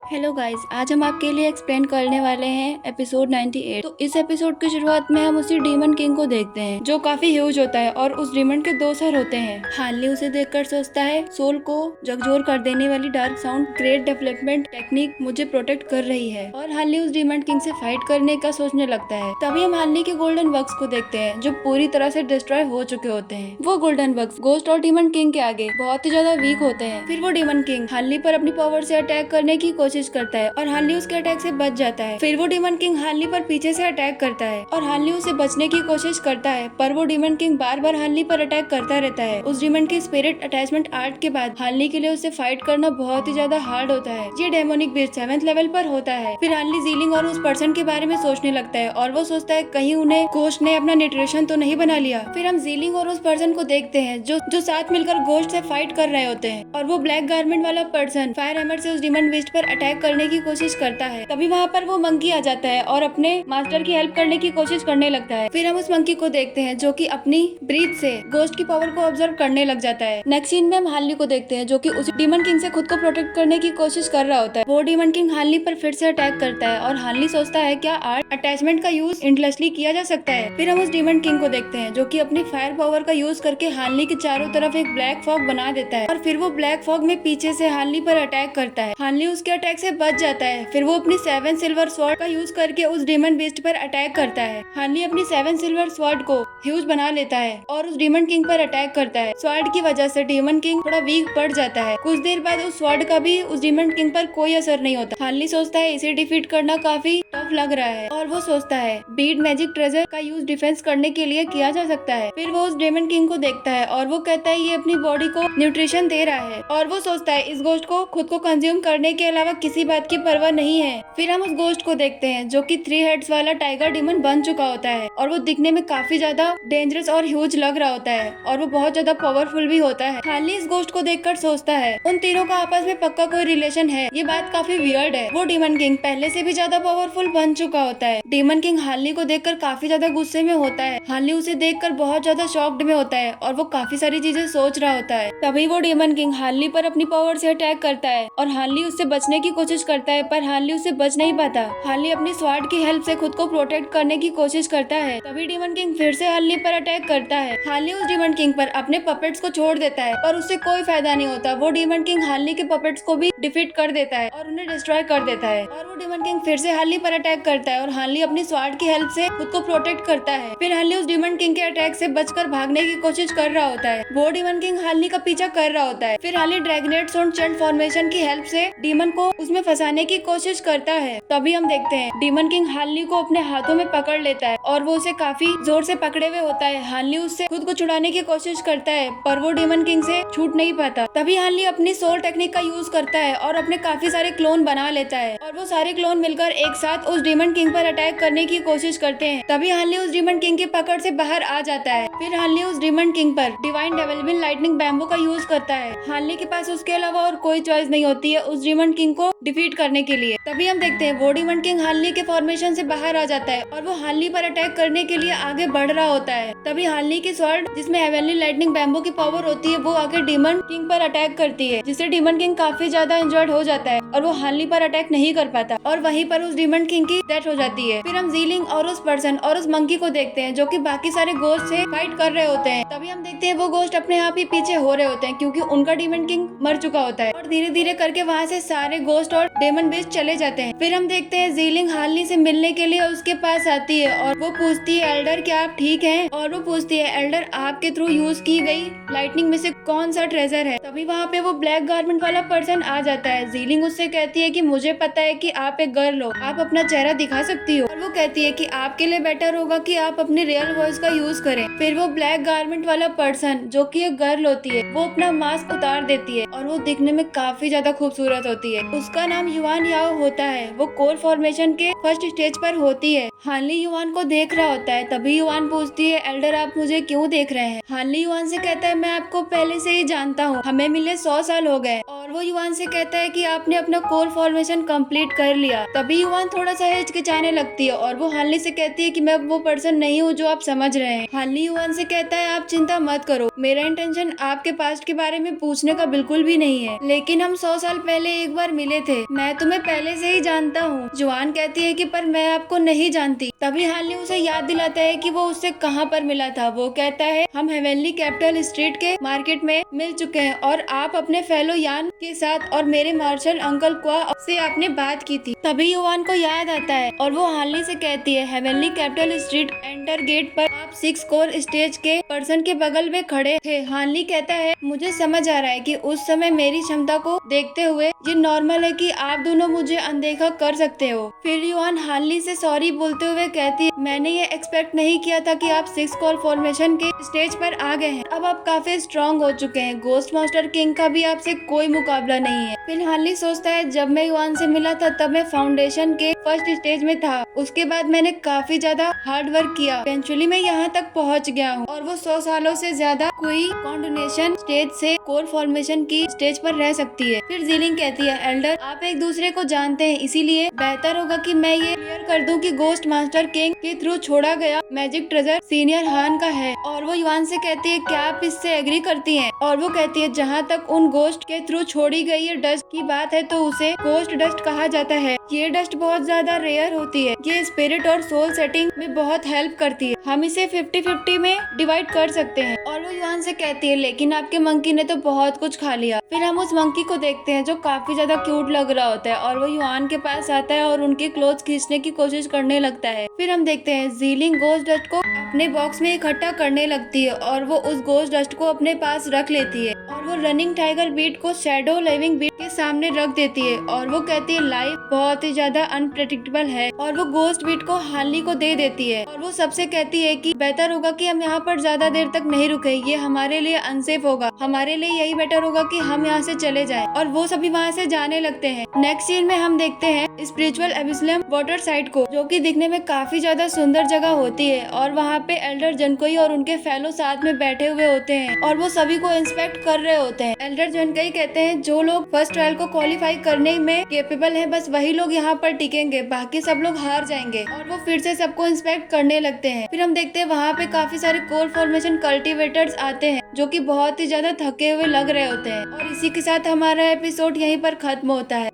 Hello guys, आज हम आपके लिए एक्सप्लेन करने वाले हैं एपिसोड 98। तो इस एपिसोड की शुरुआत में हम उसी डीमन किंग को देखते हैं जो काफी ह्यूज होता है और उस डीमन के दो सर होते हैं। हार्ली उसे देखकर सोचता है, सोल को झकझोर कर देने वाली dark sound great development technique मुझे प्रोटेक्ट कर रही है। और हार्ली उस डीमन किंग से फाइट करने का सोचने लगता है। तभी हम हार्ली के गोल्डन वर्क्स को देखते हैं जो पूरी तरह से डिस्ट्रॉय हो चुके होते हैं। वो गोल्डन वर्क्स गोस्ट और डीमन किंग के आगे बहुत ही ज्यादा वीक होते हैं। फिर वो डीमन किंग हार्ली पर अपनी पावर से अटैक करने की कोशिश करता है और हार्ली उसके अटैक से बच जाता है। फिर वो डीमन किंग हार्ली पर पीछे से अटैक करता है और हार्ली उसे बचने की कोशिश करता है, पर वो डीमन किंग बार बार हार्ली पर अटैक करता रहता है। उस डीमन की स्पिरिट अटैचमेंट आर्ट के बाद हार्ली के लिए उसे फाइट करना बहुत ही ज्यादा हार्ड होता है। ये डेमोनिक बीस्ट 7th लेवल पर होता है। फिर हार्ली जीलिंग और उस पर्सन के बारे में सोचने लगता है और वो सोचता है कहीं उन्हें गोस्ट ने अपना न्यूट्रिशन तो नहीं बना लिया। फिर हम जीलिंग और उस पर्सन को देखते हैं जो साथ मिलकर गोस्ट से फाइट कर रहे होते हैं और वो ब्लैक गारमेंट वाला पर्सन फायर हैमर से उस डीमन बीस्ट पर अटैक करने की कोशिश करता है। तभी वहाँ पर वो मंकी आ जाता है और अपने मास्टर की हेल्प करने की कोशिश करने लगता है। फिर हम उस मंकी को देखते हैं जो कि अपनी ब्रीथ से गोस्ट की पावर को ऑब्जर्व करने लग जाता है। नेक्स्ट सीन में हम हार्ली को देखते हैं जो कि उस डीमन किंग से खुद को प्रोटेक्ट करने की कोशिश कर रहा होता है। वो डीमन किंग हार्ली पर फिर से अटैक करता है और हार्ली सोचता है क्या आर्ट अटैचमेंट का यूज इंटलेसली किया जा सकता है। फिर हम उस डीमन किंग को देखते हैं जो कि अपनी फायर पावर का यूज करके हार्ली के चारों तरफ एक ब्लैक फॉग बना देता है और फिर वो ब्लैक फॉग में पीछे से हार्ली पर अटैक करता है। हार्ली उसके अटैक से बच जाता है। फिर वो अपनी 7 सिल्वर स्वॉर्ड का यूज करके उस डीमन बीस्ट पर अटैक करता है। हार्ली अपनी 7 सिल्वर स्वॉर्ड को ह्यूज बना लेता है और उस डीमन किंग पर अटैक करता है। स्वॉर्ड की वजह से डीमन किंग थोड़ा वीक पड़ जाता है। कुछ देर बाद उस स्वॉर्ड का भी उस डीमन किंग पर कोई असर नहीं होता। हार्ली सोचता है इसे डिफीट करना काफी टफ लग रहा है और वो सोचता है बीड मैजिक ट्रेजर का यूज डिफेंस करने के लिए किया जा सकता है। फिर वो उस डीमन किंग को देखता है और वो कहता है ये अपनी बॉडी को न्यूट्रिशन दे रहा है और वो सोचता है इस गोश्त को खुद को कंज्यूम करने के अलावा किसी बात की परवाह नहीं है। फिर हम उस गोश्त को देखते हैं जो कि 3 हेड्स वाला टाइगर डीमन बन चुका होता है और वो दिखने में काफी ज्यादा डेंजरस और ह्यूज लग रहा होता है और वो बहुत ज्यादा पावरफुल भी होता है। हार्ली इस गोश्त को देखकर सोचता है उन तीनों का आपस में पक्का कोई रिलेशन है। ये बात काफी वियर्ड है। वो डीमन किंग पहले से भी ज्यादा पावरफुल बन चुका होता है। डीमन किंग हार्ली को देखकर काफी ज्यादा गुस्से में होता है। हार्ली उसे देखकर बहुत ज्यादा शॉक्ड में होता है और वो काफी सारी चीजें सोच रहा होता है। तभी वो डीमन किंग हार्ली पर अपनी पावर से अटैक करता है और हार्ली उससे बचने की कोशिश करता है, पर हार्ली उससे बच नहीं पाता। हार्ली अपनी स्वॉर्ड की हेल्प से खुद को प्रोटेक्ट करने की कोशिश करता है। तभी डीमन किंग फिर से हार्ली पर अटैक करता है। हार्ली उस डीमन किंग पर अपने पपेट्स को छोड़ देता है पर उससे कोई फायदा नहीं होता। वो डीमन किंग हार्ली के पपेट्स को भी डिफीट कर देता है और उन्हें डिस्ट्रॉय कर देता है और वो डीमन किंग फिर से हार्ली पर अटैक करता है और हार्ली अपनी स्वॉर्ड की हेल्प से खुद को प्रोटेक्ट करता है। फिर हार्ली उस डीमन किंग के अटैक से बचकर भागने की कोशिश कर रहा होता है। वो डीमन किंग हार्ली का पीछा कर रहा होता है। फिर हार्ली ड्रैगनेट सोन चंड फॉर्मेशन की हेल्प से डीमन को उसमें फंसाने की कोशिश करता है। तभी हम देखते हैं डीमन किंग हार्ली को अपने हाथों में पकड़ लेता है और वो उसे काफी जोर से पकड़े हुए होता है। हार्ली उससे खुद को छुड़ाने की कोशिश करता है पर वो डीमन किंग से छूट नहीं पाता। तभी हार्ली अपनी सोल टेक्निक का यूज करता है और अपने काफी सारे क्लोन बना लेता है और वो सारे क्लोन मिलकर एक साथ उस डीमन किंग पर अटैक करने की कोशिश करते हैं। तभी हार्ली उस डीमन किंग की पकड़ से बाहर आ जाता है। फिर हार्ली उस डीमन किंग पर डिवाइन डेवलपमेंट लाइटनिंग बैम्बू का यूज करता है। हार्ली के पास उसके अलावा और कोई चॉइस नहीं होती है उस डीमन किंग को डिफीट करने के लिए। तभी हम देखते हैं वो डीमन किंग हार्ली के फॉर्मेशन से बाहर आ जाता है और वो हार्ली पर अटैक करने के लिए आगे बढ़ रहा होता है। तभी हार्ली की स्वॉर्ड जिसमें हेवनली लाइटनिंग बैम्बू की पावर होती है वो आगे डीमन किंग पर अटैक करती है जिससे डीमन किंग काफी ज्यादा इंजर्ड हो जाता है और वो हार्ली पर अटैक नहीं कर पाता और वहीं पर उस डीमन किंग की डेथ हो जाती है। फिर हम जीलिंग और उस पर्सन और उस मंकी को देखते हैं जो कि बाकी सारे गोस्ट से फाइट कर रहे होते हैं। तभी हम देखते हैं वो गोस्ट अपने आप ही पीछे हो रहे होते हैं क्योंकि उनका डीमन किंग मर चुका होता है और धीरे धीरे करके वहाँ से सारे गोस्ट और डेमन बीस्ट चले जाते हैं। फिर हम देखते हैं जीलिंग हार्ली से मिलने के लिए उसके पास आती है और वो पूछती है एल्डर क्या आप ठीक हैं? और वो पूछती है एल्डर आपके थ्रू यूज की गई लाइटनिंग में से कौन सा ट्रेजर है? तभी वहाँ पे वो ब्लैक गारमेंट वाला पर्सन आ जाता है। जीलिंग उससे कहती है कि मुझे पता है कि आप एक गर्ल हो, आप अपना चेहरा दिखा सकती हो और वो कहती है कि आपके लिए बेटर होगा कि आप अपनी रियल वॉइस का यूज करें। फिर वो ब्लैक गारमेंट वाला पर्सन जो कि एक गर्ल होती है वो अपना मास्क उतार देती है और वो दिखने में काफी ज्यादा खूबसूरत होती है। उसका नाम युवान याओ होता है। वो कोर फॉर्मेशन के फर्स्ट स्टेज पर होती है। हार्ली युवान को देख रहा होता है। तभी युवान पूछती है एल्डर आप मुझे क्यों देख रहे हैं? हार्ली युवान से कहता है मैं आपको पहले से ही जानता हूँ, हमें मिले 100 साल हो गए और और वो युवान से कहता है कि आपने अपना कोर फॉर्मेशन कंप्लीट कर लिया। तभी युवान थोड़ा सा हिचकिचाने लगती है और वो हानली से कहती है कि मैं वो पर्सन नहीं हूँ जो आप समझ रहे हैं। हानली युवान से कहता है आप चिंता मत करो, मेरा इंटेंशन आपके पास्ट के बारे में पूछने का बिल्कुल भी नहीं है, लेकिन हम 100 साल पहले एक बार मिले थे, मैं तुम्हें पहले से ही जानता हूँ। युवान कहती है कि पर मैं आपको नहीं जानती। तभी हानली उसे याद दिलाता है कि वो उससे कहाँ पर मिला था। वो कहता है हम हेवेनली कैपिटल स्ट्रीट के मार्केट में मिल चुके हैं और आप अपने फेलो यान के साथ और मेरे मार्शल अंकल क्वा से आपने बात की थी। तभी युवान को याद आता है और वो हानली से कहती है heavenly capital street enter gate पर आप 6 कोर स्टेज के पर्सन के बगल में खड़े थे। हानली कहता है मुझे समझ आ रहा है कि उस समय मेरी क्षमता को देखते हुए ये नॉर्मल है कि आप दोनों मुझे अनदेखा कर सकते हो। फिर युवान हानली से सॉरी बोलते हुए कहती है मैंने ये एक्सपेक्ट नहीं किया था कि आप 6 कोर फॉर्मेशन के स्टेज पर आ गए हैं। अब आप काफी स्ट्रॉन्ग हो चुके हैं, घोस्ट मास्टर किंग का भी आपसे कोई मुकाबला नहीं है। फिर हानली सोचता है जब मैं युवान से मिला था तब मैं फाउंडेशन के फर्स्ट स्टेज में था, उसके बाद मैंने काफी ज्यादा हार्ड वर्क किया, इवेंचुअली मैं यहाँ तक पहुँच गया हूँ और वो 100 सालों से ज्यादा कोई कॉन्टिनेशन स्टेज से कोर फॉर्मेशन की स्टेज पर रह सकती है। फिर जीलिंग कहती है एल्डर आप एक दूसरे को जानते हैं, इसीलिए बेहतर होगा कि मैं ये क्लियर कर दूं कि घोस्ट मास्टर किंग के थ्रू छोड़ा गया मैजिक ट्रेजर सीनियर हान का है। और वो युवान से कहती है क्या आप इससे एग्री करती हैं? और वो कहती है जहाँ तक उन घोस्ट के थ्रू छोड़ी गई ये डस्ट की बात है तो उसे घोस्ट डस्ट कहा जाता है। ये डस्ट बहुत ज्यादा रेयर होती है, ये स्पिरिट और सोल सेटिंग में बहुत हेल्प करती है, हम इसे 50-50 में डिवाइड कर सकते हैं। और वो युवान से कहती है लेकिन आपके मंकी ने तो बहुत कुछ खा लिया। फिर हम उस मंकी को देखते हैं जो काफी ज्यादा क्यूट लग रहा होता है और वो युवान के पास आता है और उनके क्लोथ्स खींचने की कोशिश करने लगता है। फिर हम देखते हैं जीलिंग घोस्ट डस्ट को अपने बॉक्स में इकट्ठा करने लगती है और वो उस घोस्ट डस्ट को अपने पास रख लेती है और वो रनिंग टाइगर बीट को शैडो लिविंग बीट के सामने रख देती है और वो कहती है लाइफ बहुत ही ज्यादा अनप्रेडिक्टेबल है और वो घोस्ट बीट को हानली को दे देती है और वो सबसे कहती है कि बेहतर होगा कि हम यहाँ पर ज्यादा देर तक नहीं रुके, ये हमारे लिए अनसेफ होगा, हमारे लिए यही बेटर होगा कि हम यहाँ से चले जाएं। और वो सभी वहाँ से जाने लगते हैं। नेक्स्ट सीन में हम देखते हैं स्पिरिचुअल एबिसलम वाटर साइड को, जो कि दिखने में काफी ज्यादा सुंदर जगह होती है और वहाँ पे एल्डर जनकोई और उनके फेलो साथ में बैठे हुए होते हैं और वो सभी को इंस्पेक्ट कर रहे होते हैं। एल्डर जनकोई कहते हैं जो लोग फर्स्ट ट्रायल को क्वालिफाई करने में केपेबल है बस वही लोग यहाँ पर टिकेंगे, बाकी सब लोग हार जाएंगे। और वो फिर से सबको इंस्पेक्ट करने लगते हैं। फिर हम देखते हैं वहाँ पे काफी सारे कोर फॉर्मेशन कल्टिवेटर्स आते हैं जो कि बहुत ही ज्यादा थके हुए लग रहे होते हैं। और इसी के साथ हमारा एपिसोड यहीं पर खत्म होता है।